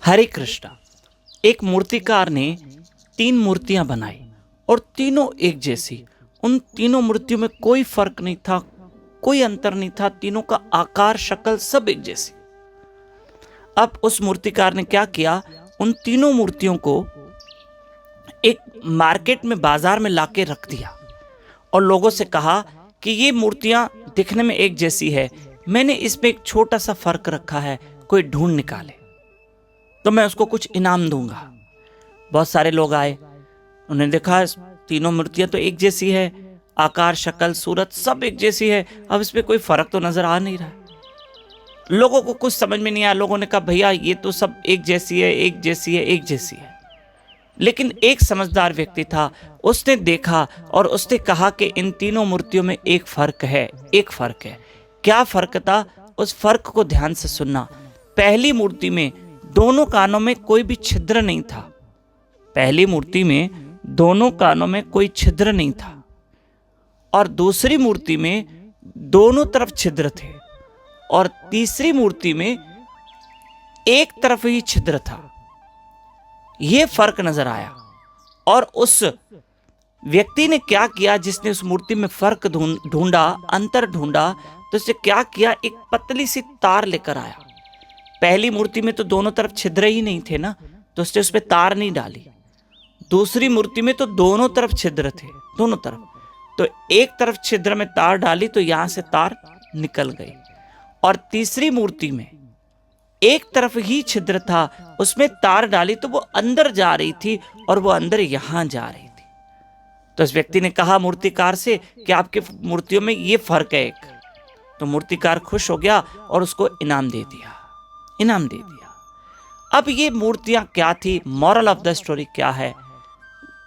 हरे कृष्णा। एक मूर्तिकार ने 3 मूर्तियां बनाई और तीनों एक जैसी। उन तीनों मूर्तियों में कोई फर्क नहीं था, कोई अंतर नहीं था। तीनों का आकार, शक्ल सब एक जैसी। अब उस मूर्तिकार ने क्या किया, उन तीनों मूर्तियों को एक मार्केट में, बाजार में लाके रख दिया और लोगों से कहा कि ये मूर्तियां दिखने में एक जैसी है, मैंने इसमें एक छोटा सा फर्क रखा है, कोई ढूंढ निकाले तो मैं उसको कुछ इनाम दूंगा। बहुत सारे लोग आए, उन्होंने देखा तीनों मूर्तियां तो एक जैसी है, आकार, शक्ल, सूरत सब एक जैसी है, अब इसमें कोई फर्क तो नजर आ नहीं रहा। लोगों को कुछ समझ में नहीं आया। लोगों ने कहा भैया ये तो सब एक जैसी है, एक जैसी है, एक जैसी है। लेकिन एक समझदार व्यक्ति था, उसने देखा और उसने कहा कि इन तीनों मूर्तियों में एक फर्क है, एक फर्क है। क्या फर्क था, उस फर्क को ध्यान से सुनना। पहली मूर्ति में दोनों कानों में कोई भी छिद्र नहीं था। पहली मूर्ति में दोनों कानों में कोई छिद्र नहीं था और दूसरी मूर्ति में दोनों तरफ छिद्र थे और तीसरी मूर्ति में एक तरफ ही छिद्र था। यह फर्क नजर आया और उस व्यक्ति ने क्या किया, जिसने उस मूर्ति में फर्क ढूंढा, अंतर ढूंढा, तो उसने क्या किया, एक पतली सी तार लेकर आया। पहली मूर्ति में तो दोनों तरफ छिद्र ही नहीं थे ना, तो उसने उस पर तार नहीं डाली। दूसरी मूर्ति में तो दोनों तरफ छिद्र थे, दोनों तरफ, तो एक तरफ छिद्र में तार डाली तो यहां से तार निकल गई। और तीसरी मूर्ति में एक तरफ ही छिद्र था, उसमें तार डाली तो वो अंदर जा रही थी और वो अंदर यहां जा रही थी। तो उस व्यक्ति ने कहा मूर्तिकार से कि आपके मूर्तियों में ये फर्क है एक। तो मूर्तिकार खुश हो गया और उसको इनाम दे दिया, इनाम दे दिया। अब ये मूर्तियां क्या थी, मॉरल ऑफ द स्टोरी क्या है?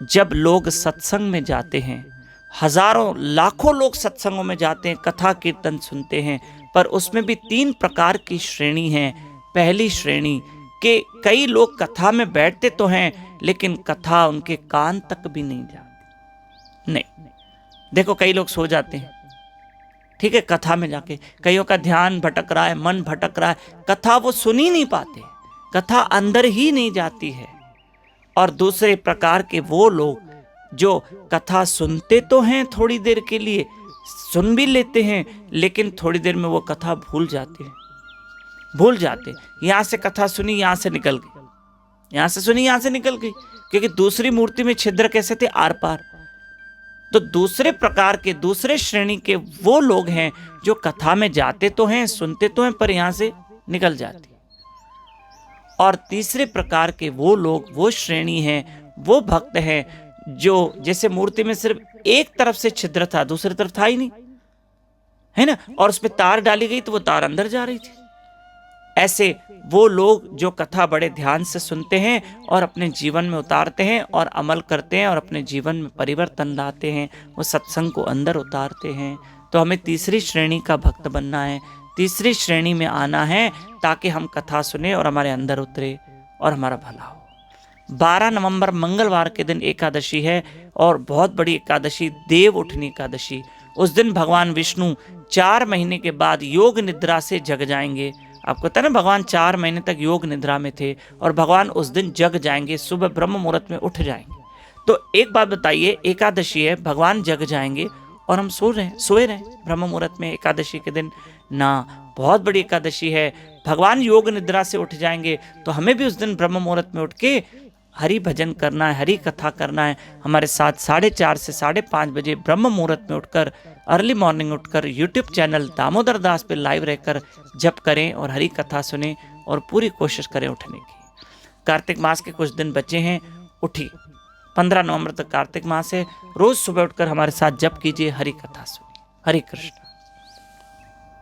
जब लोग सत्संग में जाते हैं, हजारों लाखों लोग सत्संगों में जाते हैं, कथा कीर्तन सुनते हैं, पर उसमें भी 3 प्रकार की श्रेणी है। पहली श्रेणी के कई लोग कथा में बैठते तो हैं लेकिन कथा उनके कान तक भी नहीं जाती। नहीं, देखो कई लोग सो जाते हैं, ठीक है, कथा में जाके कईयों का ध्यान भटक रहा है, मन भटक रहा है, कथा वो सुन ही नहीं पाते, कथा अंदर ही नहीं जाती है। और दूसरे प्रकार के वो लोग जो कथा सुनते तो हैं, थोड़ी देर के लिए सुन भी लेते हैं, लेकिन थोड़ी देर में वो कथा भूल जाते हैं, भूल जाते। यहां से कथा सुनी, यहां से निकल गई, यहां से सुनी, यहां से निकल गई, क्योंकि दूसरी मूर्ति में छिद्र कैसे थे, आर पार। तो दूसरे प्रकार के, दूसरे श्रेणी के वो लोग हैं जो कथा में जाते तो हैं, सुनते तो हैं, पर यहां से निकल जाते। और तीसरे प्रकार के वो लोग, वो श्रेणी है, वो भक्त हैं जो जैसे मूर्ति में सिर्फ एक तरफ से छिद्र था, दूसरी तरफ था ही नहीं, है ना, और उसमें तार डाली गई तो वो तार अंदर जा रही थी। ऐसे वो लोग जो कथा बड़े ध्यान से सुनते हैं और अपने जीवन में उतारते हैं और अमल करते हैं और अपने जीवन में परिवर्तन लाते हैं, वो सत्संग को अंदर उतारते हैं। तो हमें तीसरी श्रेणी का भक्त बनना है, तीसरी श्रेणी में आना है, ताकि हम कथा सुने और हमारे अंदर उतरे और हमारा भला हो। 12 नवंबर मंगलवार के दिन एकादशी है और बहुत बड़ी एकादशी, देव उठनी एकादशी। उस दिन भगवान विष्णु 4 महीने के बाद योग निद्रा से जग जाएंगे। आपको पता है ना, भगवान 4 महीने तक योग निद्रा में थे और भगवान उस दिन जग जाएंगे, सुबह ब्रह्म मुहूर्त में उठ जाएंगे। तो एक बात बताइए, एकादशी है, भगवान जग जाएंगे और हम सोए रहे ब्रह्म मुहूर्त में एकादशी के दिन ना। बहुत बड़ी एकादशी है, भगवान योग निद्रा से उठ जाएंगे, तो हमें भी उस दिन ब्रह्म मुहूर्त में उठ के हरि भजन करना है, हरि कथा करना है। हमारे साथ 4:30 से 5:30 बजे ब्रह्म मुहूर्त में उठकर, अर्ली मॉर्निंग उठकर यूट्यूब चैनल दामोदर दास पे लाइव रहकर जप करें और हरि कथा सुने और पूरी कोशिश करें उठने की। कार्तिक मास के कुछ दिन बचे हैं, उठिए। 15 नवंबर तक कार्तिक मास है, रोज सुबह उठकर हमारे साथ जप कीजिए, हरि कथा सुनिए। हरे कृष्ण।